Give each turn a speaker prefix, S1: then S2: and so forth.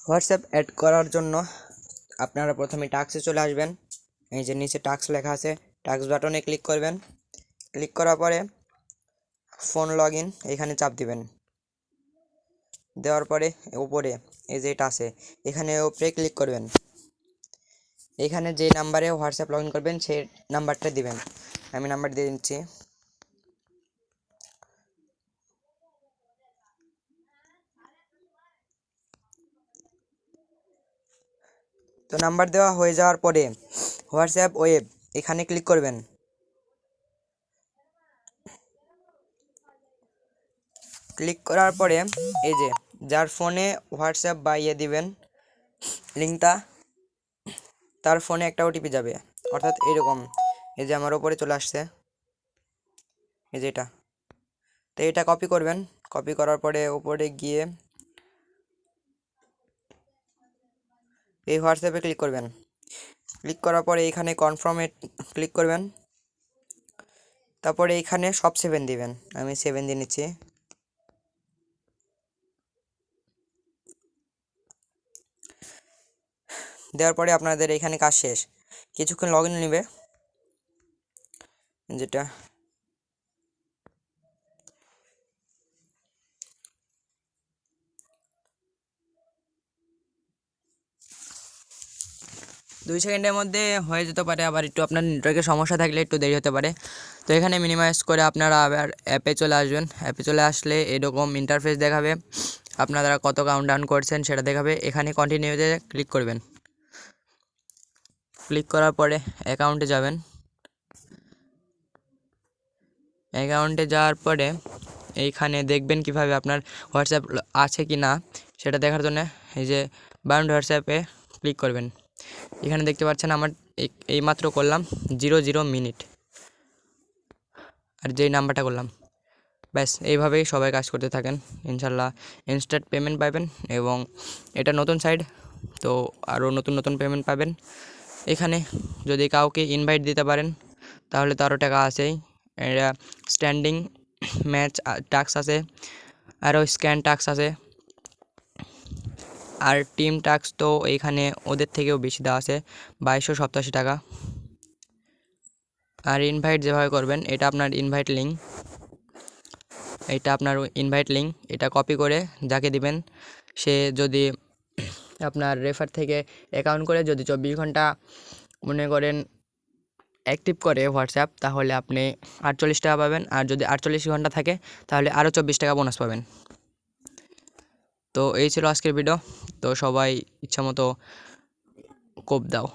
S1: WhatsApp add করার জন্য আপনারা প্রথমে টাস্কে চলে আসবেন। এই যে নিচে টাস্ক লেখা আছে, টাস্ক বাটনে ক্লিক করবেন। ক্লিক করার পরে ফোন লগ ইন এখানে চাপ দিবেন। দেওয়ার পরে উপরে এই যে এটা আছে, এখানে উপরে ক্লিক করবেন। এখানে যে নাম্বারে হোয়াটসঅ্যাপ লগ ইন করবেন সেই নাম্বারটা দিবেন। আমি নাম্বার দিয়ে দিচ্ছি। তো নাম্বার দেওয়া হয়ে যাওয়ার পরে হোয়াটসঅ্যাপ ওয়েব এখানে ক্লিক করবেন। ক্লিক করার পরে এই যে যার ফোনে হোয়াটসঅ্যাপ বা দিবেন লিঙ্কটা, তার ফোনে একটা ওটিপি যাবে, অর্থাৎ এরকম এই যে আমার ওপরে চলে আসছে এই যে এটা। তো এটা কপি করবেন। কপি করার পরে উপরে গিয়ে এই হোয়াটসঅ্যাপে ক্লিক করবেন। ক্লিক করার পরে এখানে কনফার্মে ক্লিক করবেন। তারপরে এখানে সব 7 দিবেন। আমি 7 দিয়ে নিচ্ছি। দেওয়ার পরে আপনাদের এখানে কাজ শেষ। কিছুক্ষণ লগ ইন নেবে, যেটা 2 সেকেন্ডের মধ্যে হয়ে যেতে পারে, আবার একটু আপনার নেটওয়ার্কের সমস্যা থাকলে একটু দেরি হতে পারে। তো এখানে মিনিমাইজ করে আপনারা আবার অ্যাপে চলে আসবেন। অ্যাপে চলে আসলে এরকম ইন্টারফেস দেখাবে, আপনারা কত কাউন্টডাউন করছেন সেটা দেখাবে। এখানে কন্টিনিউতে ক্লিক করবেন। ক্লিক করার পরে অ্যাকাউন্টে যাবেন। অ্যাকাউন্টে যাওয়ার পরে এইখানে দেখবেন কিভাবে আপনার হোয়াটসঅ্যাপ আছে কি না সেটা দেখার জন্য এই যে বাউন্ড হোয়াটসঅ্যাপে ক্লিক করবেন। এখানে দেখতে পাচ্ছেন আমার এইমাত্র করলাম 00 মিনিট, আর যেই নাম্বারটা করলাম। ব্যাস এইভাবেই সবাই কাজ করতে থাকেন, ইনশাল্লাহ ইনস্ট্যান্ট পেমেন্ট পাবেন। এবং এটা নতুন সাইট, তো আরও নতুন নতুন পেমেন্ট পাবেন। এখানে যদি কাউকে ইনভাইট দিতে পারেন তাহলে তো আরও টাকা আছেই। এটা স্ট্যান্ডিং ম্যাচ টাস্ক আছে, আরও স্ক্যান টাস্ক আছে, আর টিম টাস্ক তো এইখানে ওদের থেকেও বেশি দেওয়া আছে, 2287 টাকা। আর ইনভাইট যেভাবে করবেন, এটা আপনার ইনভাইট লিঙ্ক, এটা কপি করে যাকে দিবেন সে যদি আপনার রেফার থেকে অ্যাকাউন্ট করে যদি 24 ঘন্টা মনে করেন অ্যাক্টিভ করে হোয়াটসঅ্যাপ, তাহলে আপনি 48 টাকা পাবেন। আর যদি 48 ঘন্টা থাকে তাহলে আরও 24 টাকা বোনাস পাবেন। তো এই ছিল আজকের ভিডিও। তো সবাই ইচ্ছা মতো কোপ দাও।